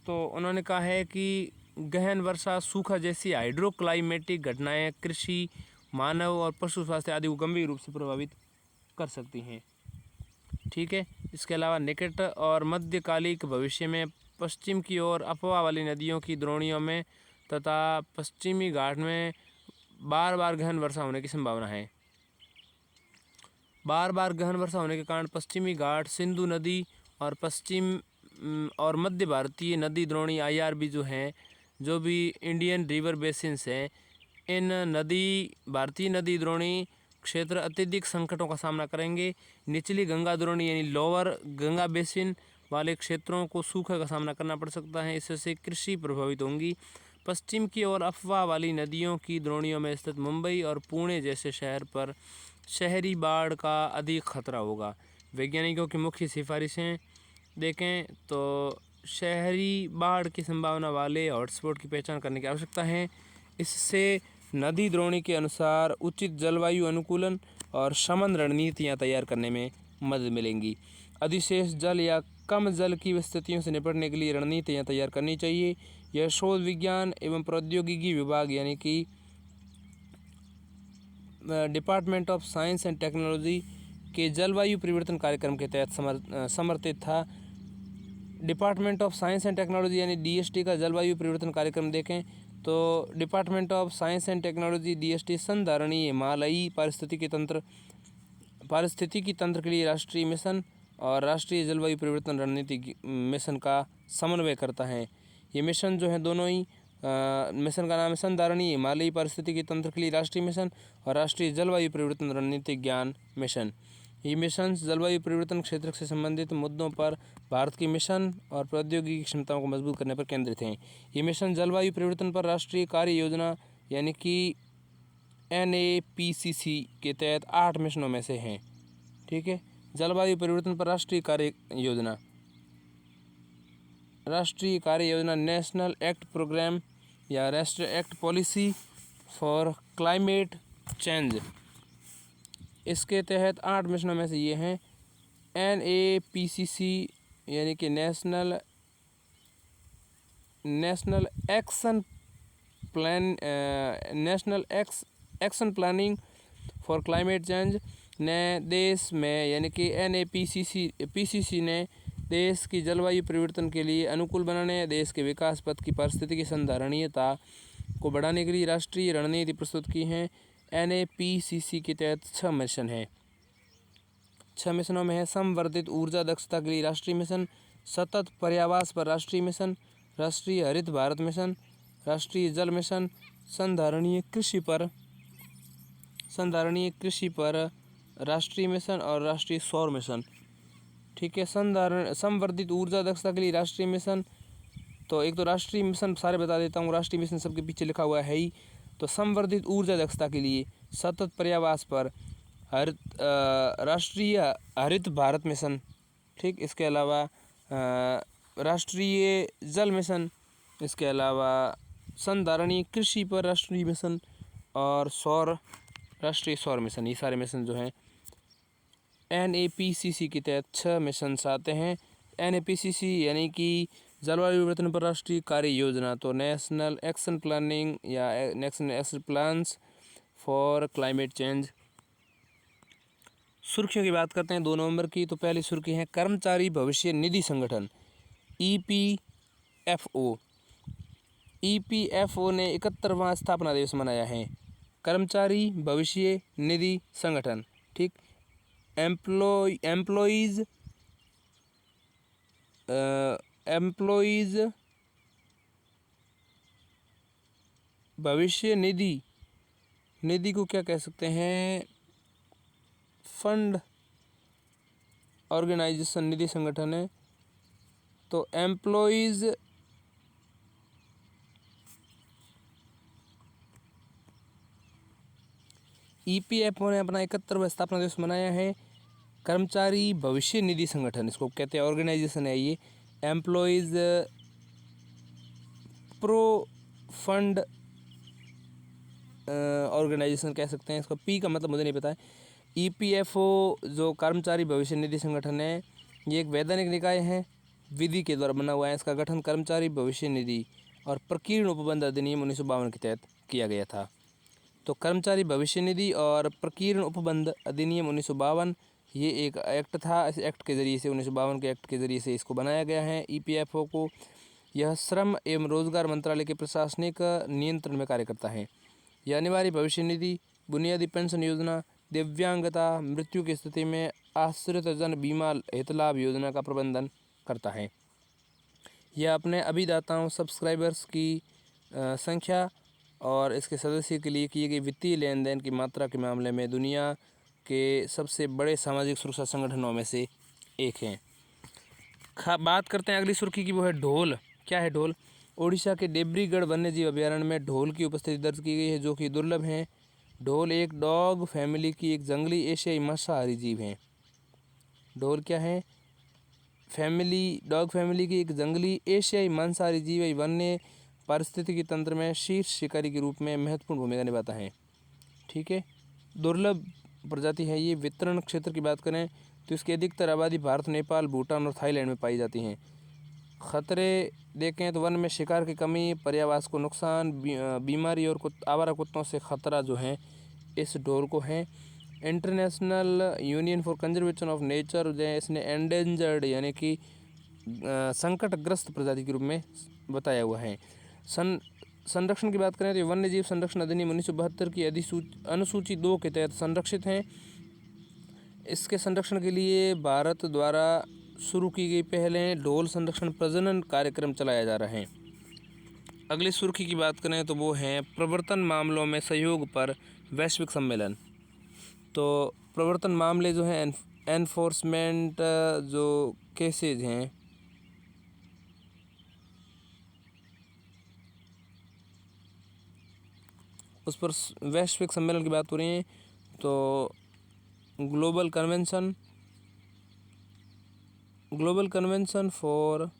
तो उन्होंने कहा है कि गहन वर्षा, सूखा जैसी हाइड्रोक्लाइमेटिक घटनाएं कृषि, मानव और पशु स्वास्थ्य आदि को गंभीर रूप से प्रभावित कर सकती हैं, ठीक है। इसके अलावा निकट और मध्यकालिक भविष्य में पश्चिम की ओर अफवाह वाली नदियों की द्रोणियों में तथा पश्चिमी घाट में बार बार गहन वर्षा होने की संभावना है। बार बार गहन वर्षा होने के कारण पश्चिमी घाट, सिंधु नदी और पश्चिम और मध्य भारतीय नदी द्रोणी IRB जो हैं, जो भी इंडियन रिवर बेसिन्स हैं, इन भारतीय नदी द्रोणी क्षेत्र अत्यधिक संकटों का सामना करेंगे। निचली गंगा द्रोणी यानी लोअर गंगा बेसिन वाले क्षेत्रों को सूखे का सामना करना पड़ सकता है, इससे कृषि प्रभावित होंगी। पश्चिम की ओर अफवाह वाली नदियों की द्रोणियों में स्थित मुंबई और पुणे जैसे शहर पर शहरी बाढ़ का अधिक खतरा होगा। वैज्ञानिकों की मुख्य सिफारिशें देखें तो शहरी बाढ़ की संभावना वाले हॉटस्पॉट की पहचान करने की आवश्यकता है। इससे नदी द्रोणी के अनुसार उचित जलवायु अनुकूलन और शमन रणनीतियाँ तैयार करने में मदद मिलेंगी। अधिशेष जल या कम जल की स्थितियों से निपटने के लिए रणनीतियाँ तैयार करनी चाहिए। यह शोध विज्ञान एवं प्रौद्योगिकी विभाग यानी कि department of science and technology के जलवायु परिवर्तन कार्यक्रम के तहत समर्थित था। Department of science and technology यानी DST का जलवायु परिवर्तन कार्यक्रम देखें तो department of science and technology DST संधारणीय हिमालयी पारिस्थितिकी तंत्र के लिए राष्ट्रीय मिशन और राष्ट्रीय जलवायु परिवर्तन रणनीति मिशन का समन्वय करता है। ये मिशन जो हैं दोनों ही मिशन का नाम है संधारणीय हिमालयी पारिस्थितिकी तंत्र के लिए राष्ट्रीय मिशन और राष्ट्रीय जलवायु परिवर्तन रणनीतिक ज्ञान मिशन। ये मिशन जलवायु परिवर्तन क्षेत्र से संबंधित मुद्दों पर भारत की मिशन और प्रौद्योगिकी क्षमताओं को मजबूत करने पर केंद्रित हैं। ये मिशन जलवायु परिवर्तन पर राष्ट्रीय कार्य योजना यानी कि NAPCC के तहत 8 मिशनों में से हैं। ठीक है, जलवायु परिवर्तन पर राष्ट्रीय कार्य योजना नेशनल एक्ट प्रोग्राम या राष्ट्रीय act policy for climate change. इसके तहत 8 मिशनों में से ये हैं NAPCC यानी कि national action planning for climate change ने देश में यानी कि NAPCC ने देश की जलवायु परिवर्तन के लिए अनुकूल बनाने, देश के विकास पथ की पारिस्थितिकी संधारणीयता को बढ़ाने के लिए राष्ट्रीय रणनीति प्रस्तुत की हैं। NAPCC के तहत 6 मिशन हैं। 6 मिशनों में है संवर्धित ऊर्जा दक्षता के लिए राष्ट्रीय मिशन, सतत पर्यावास पर राष्ट्रीय मिशन, राष्ट्रीय हरित भारत मिशन, राष्ट्रीय जल मिशन, संधारणीय कृषि पर राष्ट्रीय मिशन और राष्ट्रीय सौर मिशन। ठीक है, संवर्धित ऊर्जा दक्षता के लिए राष्ट्रीय मिशन, तो एक तो राष्ट्रीय मिशन सारे बता देता हूँ, राष्ट्रीय मिशन सबके पीछे लिखा हुआ है ही। तो संवर्धित ऊर्जा दक्षता के लिए सतत पर्यावास पर राष्ट्रीय हरित भारत मिशन। ठीक, इसके अलावा राष्ट्रीय जल मिशन, इसके अलावा संधारणीय कृषि पर राष्ट्रीय मिशन और राष्ट्रीय सौर मिशन। ये सारे मिशन जो हैं NAPCC के तहत 6 मिशन आते हैं। NAPCC यानी कि जलवायु परिवर्तन पर राष्ट्रीय कार्य योजना, तो नेशनल एक्शन प्लानिंग या national action plans for climate change. सुर्खियों की बात करते हैं 2 नवंबर की, तो पहली सुर्खी है कर्मचारी भविष्य निधि संगठन EPFO। EPFO ने 71वां स्थापना दिवस मनाया है। कर्मचारी भविष्य निधि संगठन, ठीक, एम्प्लॉइज भविष्य निधि को क्या कह सकते हैं, फंड ऑर्गेनाइजेशन निधि संगठन है। तो एम्प्लॉइज EPFO ने अपना 71वां स्थापना दिवस मनाया है। कर्मचारी भविष्य निधि संगठन इसको कहते हैं, ऑर्गेनाइजेशन है ये। एम्प्लॉइज प्रो फंड ऑर्गेनाइजेशन कह सकते हैं इसको। पी का मतलब मुझे नहीं पता है। EPFO जो कर्मचारी भविष्य निधि संगठन है, ये एक वैधानिक निकाय है, विधि के द्वारा बना हुआ है। इसका गठन कर्मचारी भविष्य निधि और प्रकीर्ण उपबंध अधिनियम 1952 के तहत किया गया था। तो कर्मचारी भविष्य निधि और प्रकीर्ण उपबंध अधिनियम 1952 ये एक एक्ट था। इस एक्ट के ज़रिए से 1952 के एक्ट के ज़रिए से इसको बनाया गया है EPFO को। यह श्रम एवं रोजगार मंत्रालय के प्रशासनिक नियंत्रण में कार्य करता है। यह अनिवार्य भविष्य निधि, बुनियादी पेंशन योजना, दिव्यांगता, मृत्यु की स्थिति में आश्रित जन बीमा हितलाभ योजना का प्रबंधन करता है। यह अपने अभिदाताओं सब्सक्राइबर्स की संख्या और इसके सदस्य के लिए किए गए वित्तीय लेन देन की मात्रा के मामले में दुनिया के सबसे बड़े सामाजिक सुरक्षा संगठनों में से एक हैं। बात करते हैं अगली सुर्खी की, वो है ढोल। क्या है ढोल? ओडिशा के देब्रीगढ़ वन्यजीव अभयारण्य में ढोल की उपस्थिति दर्ज की गई है, जो कि दुर्लभ है। ढोल एक डॉग फैमिली की एक जंगली एशियाई मांसाहारी जीव है। ढोल क्या है? डॉग फैमिली की एक जंगली एशियाई मांसाहारी जीव है। वन्य पारिस्थितिकी तंत्र में शीर्ष शिकारी के रूप में महत्वपूर्ण भूमिका निभाता है। ठीक है, दुर्लभ प्रजाति है ये। वितरण क्षेत्र की बात करें तो इसकी अधिकतर आबादी भारत, नेपाल, भूटान और थाईलैंड में पाई जाती हैं। खतरे देखें तो वन में शिकार की कमी, पर्यावास को नुकसान, बीमारी और आवारा कुत्तों से खतरा जो है इस ढोल को है। International union for conservation of nature जो है इसने एंडेंजर्ड यानी कि संकटग्रस्त प्रजाति के रूप में बताया हुआ है। संरक्षण की बात करें तो वन्य जीव संरक्षण अधिनियम 1972 की अनुसूची 2 के तहत संरक्षित हैं। इसके संरक्षण के लिए भारत द्वारा शुरू की गई पहले ढोल संरक्षण प्रजनन कार्यक्रम चलाया जा रहा है। अगली सुर्खी की बात करें तो वो है प्रवर्तन मामलों में सहयोग पर वैश्विक सम्मेलन। तो प्रवर्तन मामले जो हैं, एनफोर्समेंट जो केसेज हैं, उस पर वैश्विक सम्मेलन की बात हो रही है। तो ग्लोबल कन्वेंशन फॉर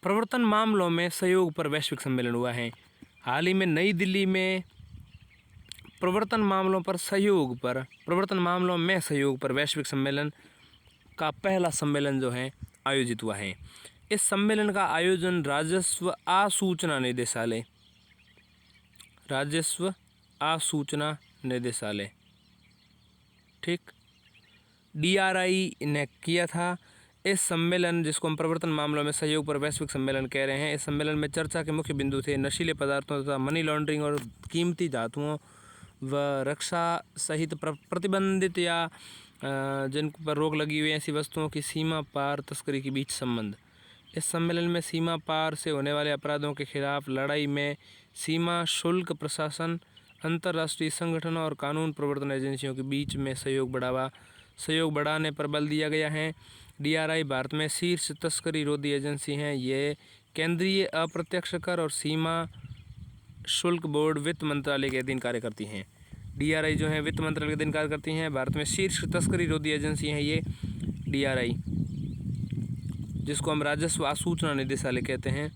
प्रवर्तन मामलों में सहयोग पर वैश्विक सम्मेलन हुआ है। हाल ही में नई दिल्ली में प्रवर्तन मामलों में सहयोग पर वैश्विक सम्मेलन का पहला सम्मेलन जो है आयोजित हुआ है। इस सम्मेलन का आयोजन राजस्व आसूचना निदेशालय ठीक DRI ने किया था। इस सम्मेलन, जिसको हम प्रवर्तन मामलों में सहयोग पर वैश्विक सम्मेलन कह रहे हैं, इस सम्मेलन में चर्चा के मुख्य बिंदु थे नशीले पदार्थों तथा मनी लॉन्ड्रिंग और कीमती धातुओं व रक्षा सहित प्रतिबंधित या जिन पर रोक लगी हुई ऐसी वस्तुओं की सीमा पार तस्करी के बीच संबंध। इस सम्मेलन में सीमा पार से होने वाले अपराधों के खिलाफ लड़ाई में सीमा शुल्क प्रशासन, अंतर्राष्ट्रीय संगठनों और कानून प्रवर्तन एजेंसियों के बीच में सहयोग बढ़ाने पर बल दिया गया है। DRI भारत में शीर्ष तस्करी रोधी एजेंसी हैं। ये केंद्रीय अप्रत्यक्ष कर और सीमा शुल्क बोर्ड वित्त मंत्रालय के अधीन कार्य करती हैं। DRI जो है वित्त मंत्रालय के अधीन कार्य करती हैं। भारत में शीर्ष तस्करी रोधी एजेंसी हैं ये DRI, जिसको हम राजस्व आसूचना निदेशालय कहते हैं।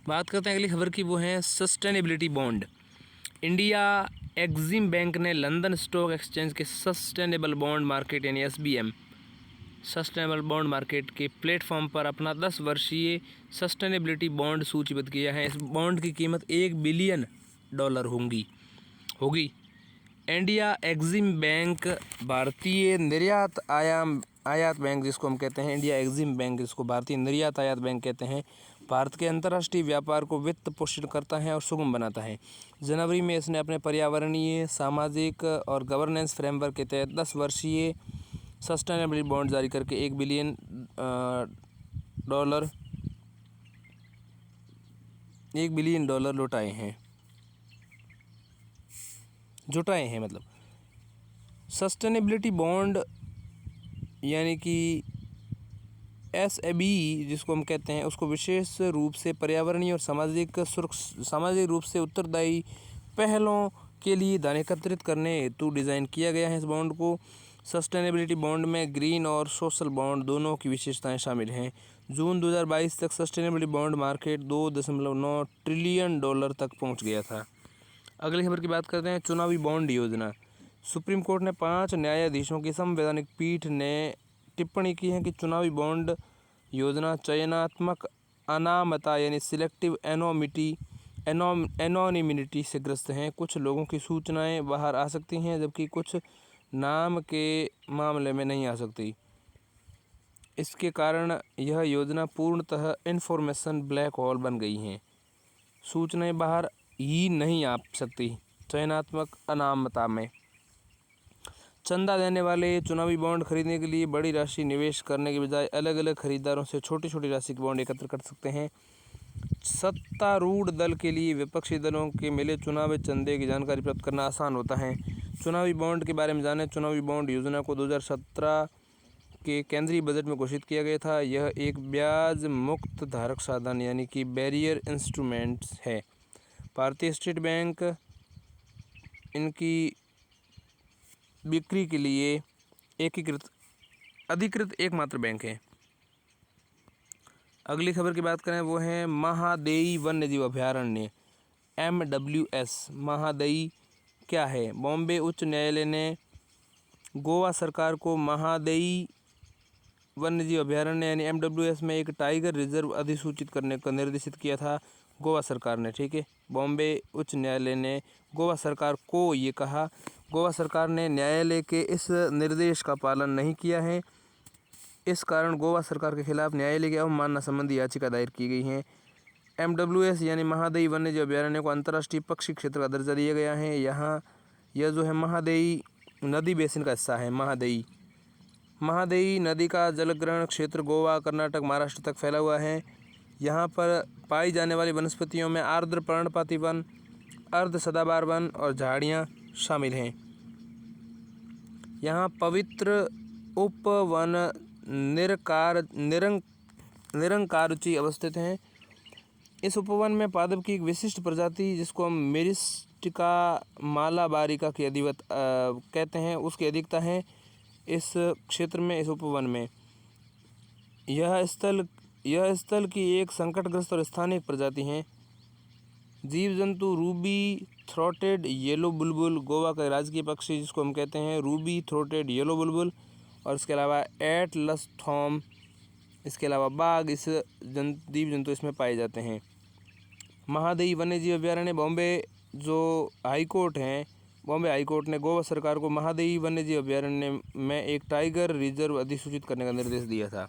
बात करते हैं अगली खबर की, वो है sustainability bond. India EXIM bank ने लंदन स्टॉक एक्सचेंज के सस्टेनेबल बॉन्ड मार्केट यानी SBM सस्टेनेबल बॉन्ड मार्केट के प्लेटफॉर्म पर अपना 10 वर्षीय सस्टेनेबिलिटी बॉन्ड सूचीबद्ध किया है। इस बॉन्ड की कीमत $1 बिलियन होगी। इंडिया एग्जिम बैंक भारतीय निर्यात आयात बैंक, जिसको हम कहते हैं इंडिया एग्जिम बैंक, जिसको भारतीय निर्यात आयात बैंक कहते हैं, भारत के अंतर्राष्ट्रीय व्यापार को वित्त पोषित करता है और सुगम बनाता है। जनवरी में इसने अपने पर्यावरणीय, सामाजिक और गवर्नेंस फ्रेमवर्क के तहत 10 वर्षीय सस्टेनेबिलिटी बॉन्ड जारी करके $1 बिलियन जुटाए हैं मतलब। सस्टेनेबिलिटी बॉन्ड यानी कि SAB जिसको हम कहते हैं, उसको विशेष रूप से पर्यावरणीय और सामाजिक रूप से उत्तरदायी पहलों के लिए धन एकत्रित करने हेतु डिज़ाइन किया गया है। इस बॉन्ड को सस्टेनेबिलिटी बॉन्ड में ग्रीन और सोशल बॉन्ड दोनों की विशेषताएं शामिल हैं। जून 2022 तक सस्टेनेबिलिटी बॉन्ड मार्केट $2.9 ट्रिलियन तक पहुंच गया था। अगली खबर की बात करते हैं, चुनावी बॉन्ड योजना। सुप्रीम कोर्ट ने 5 न्यायाधीशों की संवैधानिक पीठ ने टिप्पणी की है कि चुनावी बॉन्ड योजना चयनात्मक अनामता यानी सिलेक्टिव एनोनिमिटी से ग्रस्त हैं। कुछ लोगों की सूचनाएं बाहर आ सकती हैं, जबकि कुछ नाम के मामले में नहीं आ सकती। इसके कारण यह योजना पूर्णतः इन्फॉर्मेशन ब्लैक होल बन गई है। सूचनाएं बाहर ही नहीं आ सकती। चयनात्मक अनामता में चंदा देने वाले चुनावी बॉन्ड खरीदने के लिए बड़ी राशि निवेश करने के बजाय अलग अलग खरीदारों से छोटी छोटी राशि के बॉन्ड एकत्र कर सकते हैं। सत्तारूढ़ दल के लिए विपक्षी दलों के मिले चुनावी चंदे की जानकारी प्राप्त करना आसान होता है। चुनावी बॉन्ड के बारे में जानें। चुनावी बॉन्ड योजना को 2017 के केंद्रीय बजट में घोषित किया गया था। यह एक ब्याज मुक्त धारक साधन यानी कि बैरियर इंस्ट्रूमेंट्स है। भारतीय स्टेट बैंक इनकी बिक्री के लिए अधिकृत एकमात्र बैंक है। अगली खबर की बात करें, वो है महादेई वन्यजीव अभयारण्य MWS। महादेई क्या है? बॉम्बे उच्च न्यायालय ने गोवा सरकार को महादेई वन्यजीव अभयारण्य यानी MWS में एक टाइगर रिजर्व अधिसूचित करने का निर्देशित किया था गोवा सरकार ने। ठीक है, बॉम्बे उच्च न्यायालय ने गोवा सरकार को ये कहा। गोवा सरकार ने न्यायालय के इस निर्देश का पालन नहीं किया है। इस कारण गोवा सरकार के खिलाफ न्यायालय की अवमानना संबंधी याचिका दायर की गई है। MWS यानी महादेई वन्यजीव अभयारण्य को अंतर्राष्ट्रीय पक्षी क्षेत्र का दर्जा दिया गया है। यह जो है महादेई नदी बेसिन का हिस्सा है। महादेई नदी का जलग्रहण क्षेत्र गोवा, कर्नाटक, महाराष्ट्र तक फैला हुआ है। यहाँ पर पाई जाने वाली वनस्पतियों में आर्द्र पर्णपाती वन, अर्ध सदाबहार वन और झाड़ियाँ शामिल हैं। यहाँ पवित्र उपवन निरंकारुचि अवस्थित हैं। इस उपवन में पादप की एक विशिष्ट प्रजाति, जिसको हम मेरिस्टिका मालाबारिका की अधिवत कहते हैं, उसकी अधिकता है इस क्षेत्र में, इस उपवन में। यह स्थल की एक संकटग्रस्त और स्थानीय प्रजाति हैं। जीव जंतु रूबी थ्रोटेड येलो बुलबुल, गोवा का राजकीय पक्षी जिसको हम कहते हैं रूबी थ्रोटेड येलो बुलबुल, और इसके अलावा एटलस थॉम, इसके अलावा बाघ, इस जीव जंतु इसमें पाए जाते हैं। महादेई वन्यजीव अभयारण्य, बॉम्बे हाई कोर्ट ने गोवा सरकार को महादेई वन्यजीव अभयारण्य में एक टाइगर रिजर्व अधिसूचित करने का निर्देश दिया था।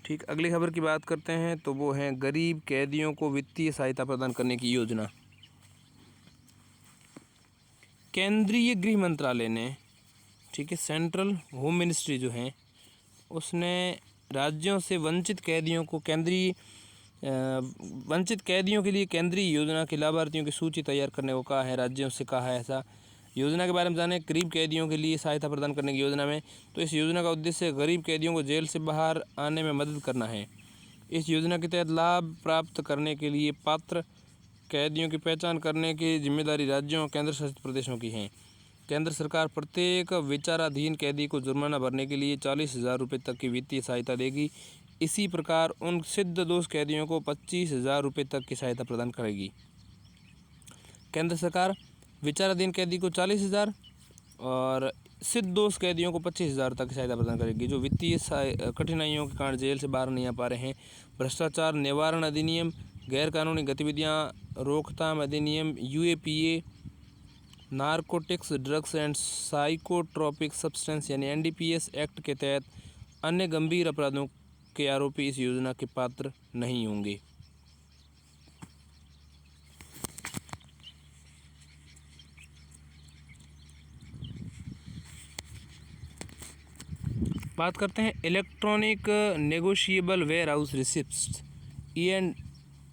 ठीक, अगली खबर की बात करते हैं तो वो है गरीब कैदियों को वित्तीय सहायता प्रदान करने की योजना। केंद्रीय गृह मंत्रालय ने, ठीक है, सेंट्रल होम मिनिस्ट्री जो है, उसने राज्यों से वंचित कैदियों के लिए केंद्रीय योजना के लाभार्थियों की सूची तैयार करने को कहा है। राज्यों से कहा है ऐसा। योजना के बारे में जानें। गरीब कैदियों के लिए सहायता प्रदान करने की योजना में, तो इस योजना का उद्देश्य गरीब कैदियों को जेल से बाहर आने में मदद करना है। इस योजना के तहत लाभ प्राप्त करने के लिए पात्र कैदियों की पहचान करने की जिम्मेदारी राज्यों और केंद्र शासित प्रदेशों की है। केंद्र सरकार प्रत्येक विचाराधीन कैदी को जुर्माना भरने के लिए 40,000 रुपये तक की वित्तीय सहायता देगी। इसी प्रकार उन सिद्ध दोष कैदियों को 25,000 रुपये तक की सहायता प्रदान करेगी। केंद्र सरकार विचाराधीन कैदी को 40,000 और सिद्ध दोष कैदियों को 25,000 तक की सहायता प्रदान करेगी, जो वित्तीय कठिनाइयों के कारण जेल से बाहर नहीं आ पा रहे हैं। भ्रष्टाचार निवारण अधिनियम, गैरकानूनी गतिविधियां रोकथाम अधिनियम UAPA, narcotics drugs and psychotropic substance यानी NDPS एक्ट के तहत अन्य गंभीर अपराधों के आरोपी इस योजना के पात्र नहीं होंगे। बात करते हैं electronic negotiable warehouse receipts,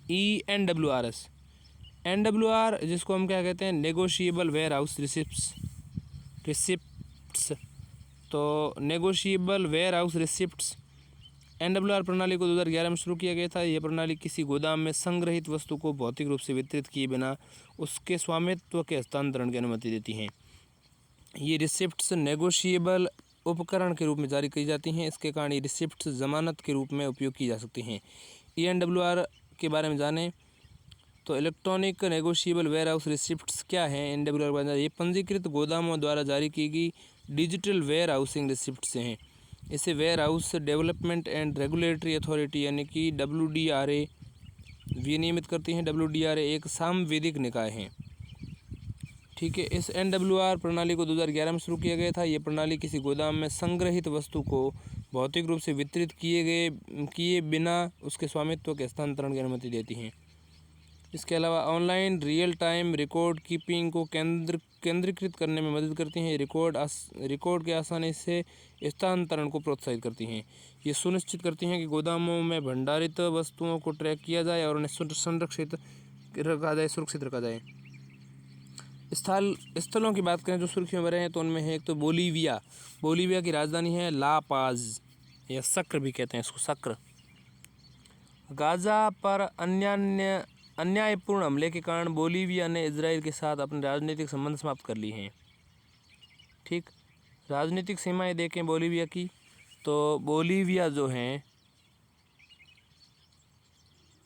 ENWRS। NWR जिसको हम क्या कहते हैं, नेगोशिएबल वेयर हाउस रिसिप्ट्स। तो negotiable warehouse receipts NWR प्रणाली को 2011 में शुरू किया गया था। यह प्रणाली किसी गोदाम में संग्रहित वस्तु को भौतिक रूप से वितरित किए बिना उसके स्वामित्व के हस्तांतरण की अनुमति देती हैं। ये रिसिप्ट्स नेगोशिएबल उपकरण के रूप में जारी की जाती हैं। इसके कारण ये रिसिप्ट्स जमानत के रूप में उपयोग की जा सकती हैं। ENWR के बारे में जानें तो electronic negotiable warehouse receipts क्या है। NWR के बारे में ये पंजीकृत गोदामों द्वारा जारी की गई डिजिटल वेयर हाउसिंग रिसिप्ट्स हैं। इसे warehouse development and regulatory authority यानी कि WDRA विनियमित करती हैं। WDRA एक सांविधिक निकाय है। ठीक है, इस NWR प्रणाली को 2011 में शुरू किया गया था। ये प्रणाली किसी गोदाम में संग्रहित वस्तु को भौतिक रूप से वितरित किए बिना उसके स्वामित्व के हस्तांतरण की अनुमति देती हैं। इसके अलावा online real time record keeping को केंद्रीकृत करने में मदद करती हैं। रिकॉर्ड के आसानी से हस्तांतरण को प्रोत्साहित करती हैं। ये सुनिश्चित करती हैं कि गोदामों में भंडारित वस्तुओं को ट्रैक किया जाए और उन्हें सुरक्षित रखा जाए। स्थलों की बात करें जो सुर्खियों में रहे हैं तो उनमें है एक तो बोलीविया की राजधानी है ला पाज, या सक्र भी कहते हैं इसको, सक्र। गाजा पर अन्यायपूर्ण हमले के कारण बोलीविया ने इजराइल के साथ अपने राजनीतिक संबंध समाप्त कर लिए हैं। ठीक, राजनीतिक सीमाएं देखें बोलीविया की, तो बोलीविया जो हैं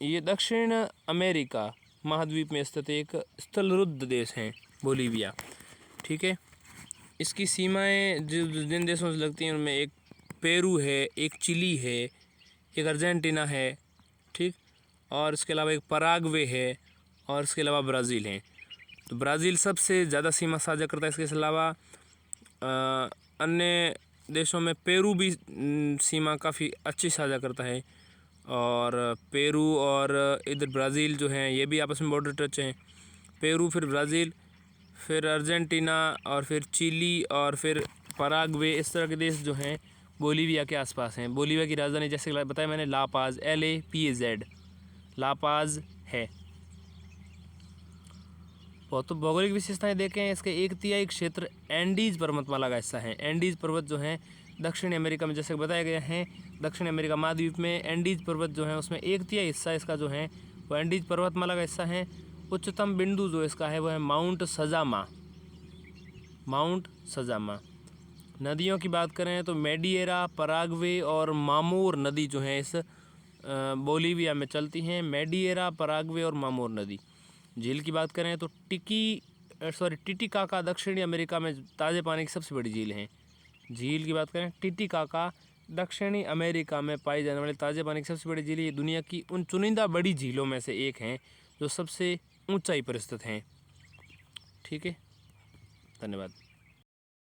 ये दक्षिण अमेरिका महाद्वीप में स्थित एक स्थलरुद्ध देश हैं बोलीविया। ठीक है, इसकी सीमाएं जिन देशों से लगती हैं उनमें एक पेरू है, एक चिली है, एक अर्जेंटीना है। ठीक, और इसके अलावा एक पराग्वे है और इसके अलावा ब्राज़ील है। तो ब्राज़ील सबसे ज़्यादा सीमा साझा करता है। इसके अलावा अन्य देशों में पेरू भी सीमा काफ़ी अच्छी साझा करता है, और पेरू और इधर ब्राज़ील जो हैं ये भी आपस में बॉर्डर टच हैं। पेरू, फिर ब्राज़ील, फिर अर्जेंटीना, और फिर चिली, और फिर पराग्वे, इस तरह के देश जो हैं बोलीविया के आसपास हैं। बोलीविया की राजधानी जैसे बताया मैंने ला पाज, LAPAZ, ला पाज है। तो भौगोलिक विशेषताएं देखें, इसके 1/3 क्षेत्र एंडीज पर्वतमाला का हिस्सा है। एंडीज पर्वत जो हैं दक्षिणी अमेरिका में, जैसे बताया गया है, दक्षिण अमेरिका महाद्वीप में एंडीज पर्वत जो है उसमें 1/3 हिस्सा इसका जो है वो एंडीज पर्वतमाला का हिस्सा है। उच्चतम बिंदु जो इसका है वो है माउंट सजामा। माउंट सजामा। नदियों की बात करें तो मेडिएरा, पराग्वे और मामोर नदी जो है इस बोलीविया में चलती हैं। मेडिएरा, पराग्वे और मामोर नदी। झील की बात करें तो टिटिकाका दक्षिणी अमेरिका में ताज़े पानी की सबसे बड़ी झील है। झील की बात करें, टिटिकाका दक्षिणी अमेरिका में पाई जाने वाली ताज़े पानी की सबसे बड़ी झील, ये दुनिया की उन चुनिंदा बड़ी झीलों में से एक हैं जो सबसे ऊंचाई पर स्थित हैं। ठीक है, धन्यवाद।